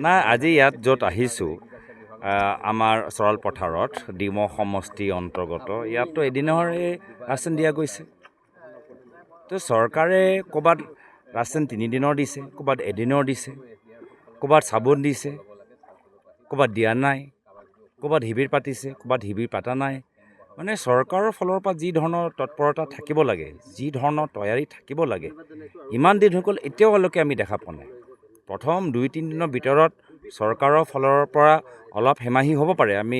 নাই আজি ইয়াত য'ত আহিছোঁ আমাৰ চৰাল পথাৰত ডিমৌ সমষ্টি অন্তৰ্গত ইয়াততো এদিনৰ ৰাচন দিয়া গৈছে। তো চৰকাৰে ক'ৰবাত ৰাচন 3 দিনৰ দিছে, ক'ৰবাত এদিনৰ দিছে, ক'ৰবাত চাবোন দিছে, ক'ৰবাত দিয়া নাই, ক'ৰবাত শিবিৰ পাতিছে, ক'ৰবাত শিবিৰ পাতা নাই। মানে চৰকাৰৰ ফালৰ পৰা যি ধৰণৰ তৎপৰতা থাকিব লাগে, যি ধৰণৰ তৈয়াৰী থাকিব লাগে, ইমান দিন হৈ গ'ল এতিয়ালৈকে আমি দেখা পোৱা নাই। প্ৰথম 2-3 দিনৰ ভিতৰত চৰকাৰৰ ফালৰ পৰা অলপ হেমাহি হ'ব পাৰে, আমি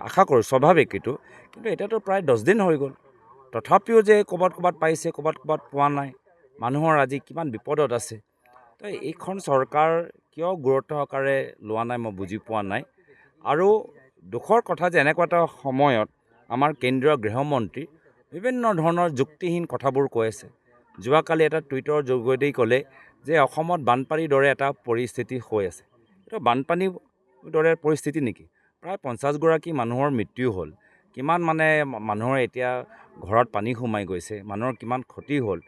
আশা কৰোঁ, স্বাভাৱিক এইটো। কিন্তু এতিয়াতো প্ৰায় 10 দিন হৈ গ'ল, তথাপিও যে ক'ৰবাত পাইছে, ক'ৰবাত পোৱা নাই। মানুহৰ আজি কিমান বিপদত আছে। তো এইখন চৰকাৰ কিয় গুৰুত্ব সহকাৰে লোৱা নাই মই বুজি পোৱা নাই। আৰু দুখৰ কথা যে এনেকুৱা এটা সময়ত আমাৰ কেন্দ্ৰীয় গৃহমন্ত্ৰী বিভিন্ন ধৰণৰ যুক্তিহীন কথাবোৰ কৈ আছে। যোৱাকালি এটা টুইটৰ যোগেদি ক'লে যে অসমত বানপানীৰ দৰে এটা পৰিস্থিতি হৈ আছে। এইটো বানপানীৰ দৰে পৰিস্থিতি নেকি? প্ৰায় 50গৰাকী মানুহৰ মৃত্যু হ'ল। কিমান মানুহৰ এতিয়া ঘৰত পানী সোমাই গৈছে, মানুহৰ কিমান ক্ষতি হ'ল।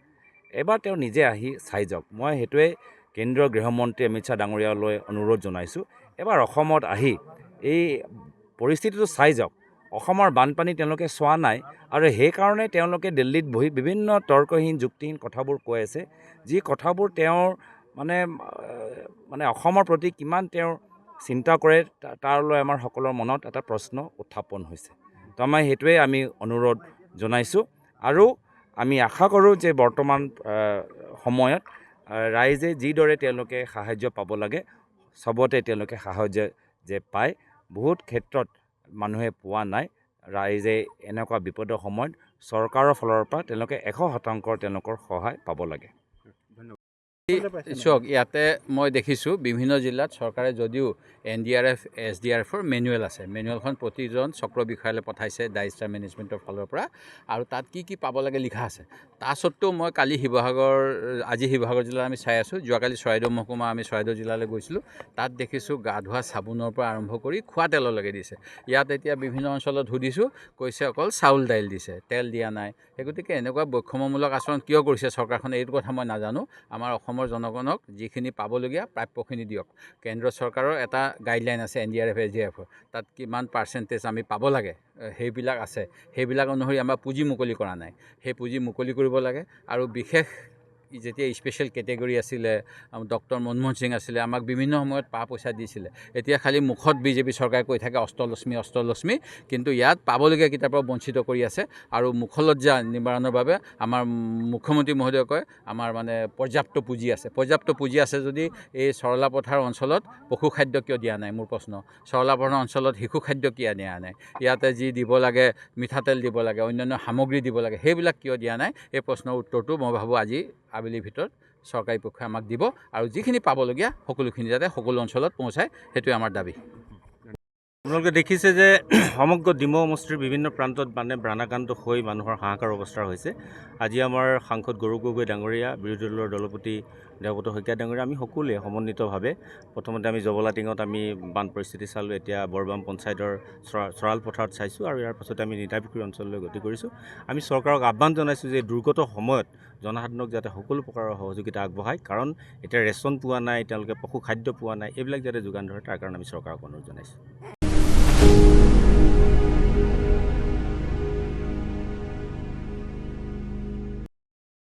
এবাৰ তেওঁ নিজে আহি চাই যাওক। মই সেইটোৱে কেন্দ্ৰীয় গৃহমন্ত্ৰী অমিত শ্বাহ ডাঙৰীয়ালৈ অনুৰোধ জনাইছোঁ, এবাৰ অসমত আহি এই পৰিস্থিতিটো চাই যাওক। অসমৰ বানপানী তেওঁলোকে চোৱা নাই আৰু সেইকাৰণে তেওঁলোকে দিল্লীত বহি বিভিন্ন তৰ্কহীন যুক্তিহীন কথাবোৰ কৈ আছে, যি কথাবোৰ তেওঁৰ মানে অসমৰ প্ৰতি কিমান তেওঁৰ চিন্তা কৰে তাৰলৈ আমাৰ সকলৰ মনত এটা প্ৰশ্ন উত্থাপন হৈছে। তো সেইটোৱে আমি অনুৰোধ জনাইছোঁ আৰু আমি আশা কৰোঁ যে বৰ্তমান সময়ত ৰাইজে যিদৰে তেওঁলোকে সাহাৰ্য পাব লাগে, চবতে তেওঁলোকে সাহাৰ্য যে পায়, বহুত ক্ষেত্ৰত মানুহে পোৱা নাই। ৰাইজে এনেকুৱা বিপদৰ সময়ত চৰকাৰৰ ফালৰ পৰা তেওঁলোকে 100% তেওঁলোকৰ সহায় পাব লাগে। চাওক, ইয়াতে মই দেখিছোঁ বিভিন্ন জিলাত চৰকাৰে যদিও NDRF SDRFৰ মেনুৱেল আছে, মেনুৱেলখন প্ৰতিজন চক্ৰ বিষয়ালৈ পঠাইছে ডাইজাষ্টাৰ মেনেজমেণ্টৰ ফালৰ পৰা, আৰু তাত কি পাব লাগে লিখা আছে। তাৰ সত্ত্বেও মই আজি শিৱসাগৰ জিলাত আমি চাই আছোঁ, যোৱাকালি চৰাইদেউ মহকুমা আমি চৰাইদেউ জিলালৈ গৈছিলোঁ, তাত দেখিছোঁ গা ধোৱা চাবোনৰ পৰা আৰম্ভ কৰি খোৱা তেললৈকে দিছে। ইয়াত এতিয়া বিভিন্ন অঞ্চলত সুধিছোঁ, কৈছে অকল চাউল দাইল দিছে, তেল দিয়া নাই। সেই গতিকে এনেকুৱা বৈষম্যমূলক আচৰণ কিয় কৰিছে চৰকাৰখনে, এইটো কথা মই নাজানো। আমাৰ অসমৰ জনগণক যিখিনি পাবলগীয়া প্ৰাপ্যখিনি দিয়ক। কেন্দ্ৰ চৰকাৰৰ এটা গাইডলাইন আছে NDRF SDRFৰ, তাত কিমান পাৰ্চেণ্টেজ আমি পাব লাগে সেইবিলাক আছে। সেইবিলাক অনুসৰি আমাৰ পুঁজি মুকলি কৰা নাই, সেই পুঁজি মুকলি কৰিব লাগে। আৰু বিশেষ যেতিয়া স্পেচিয়েল কেটেগৰী আছিলে, ডক্টৰ মনমোহন সিং আছিলে, আমাক বিভিন্ন সময়ত পইচা দিছিলে। এতিয়া খালি মুখত বিজেপি চৰকাৰে কৈ থাকে অষ্টলক্ষ্মী, কিন্তু ইয়াত পাবলগীয়া কিটাৰ পৰা বঞ্চিত কৰি আছে। আৰু মুখলজ্জা নিবাৰণৰ বাবে আমাৰ মুখ্যমন্ত্ৰী মহোদয়ে কয় আমাৰ পৰ্যাপ্ত পুঁজি আছে। পৰ্যাপ্ত পুঁজি আছে যদি এই চৰলা পথাৰ অঞ্চলত পশু খাদ্য কিয় দিয়া নাই, মোৰ প্ৰশ্ন। চৰলা পথাৰ অঞ্চলত শিশু খাদ্য কিয় দিয়া নাই? ইয়াতে যি দিব লাগে, মিঠাতেল দিব লাগে, অন্যান্য সামগ্ৰী দিব লাগে, সেইবিলাক কিয় দিয়া নাই? এই প্ৰশ্নৰ উত্তৰটো মই ভাবোঁ আজি আবেলিৰ ভিতৰত চৰকাৰী পক্ষই আমাক দিব, আৰু যিখিনি পাবলগীয়া সকলোখিনি যাতে সকলো অঞ্চলত পहुঁচায়, সেইটোৱে আমাৰ দাবী। আপোনালোকে দেখিছে যে সমগ্ৰ ডিমৌ সমষ্টিৰ বিভিন্ন প্ৰান্তত বানাক্ৰান্ত হৈ মানুহৰ হাহাকাৰ অৱস্থা হৈছে। আজি আমাৰ সাংসদ গৌৰৱ গগৈ ডাঙৰীয়া, বিৰোধী দলৰ দলপতি দেৱব্ৰত শইকীয়া ডাঙৰীয়া, আমি সকলোৱে সমন্বিতভাৱে প্ৰথমতে আমি জবলাটিঙত আমি বান পৰিস্থিতি চালোঁ, এতিয়া বৰবাম পঞ্চায়তৰ চৰাল পথাৰত চাইছোঁ, আৰু ইয়াৰ পাছতে আমি নিতাইপুখুৰী অঞ্চললৈ গতি কৰিছোঁ। আমি চৰকাৰক আহ্বান জনাইছোঁ যে দুৰ্গত সময়ত জনসাধাৰণক যাতে সকলো প্ৰকাৰৰ সহযোগিতা আগবঢ়ায়, কাৰণ এতিয়া ৰেচন পোৱা নাই, তেওঁলোকে পশু খাদ্য পোৱা নাই, এইবিলাক যাতে যোগান ধৰে, তাৰ কাৰণে আমি চৰকাৰক অনুৰোধ জনাইছোঁ।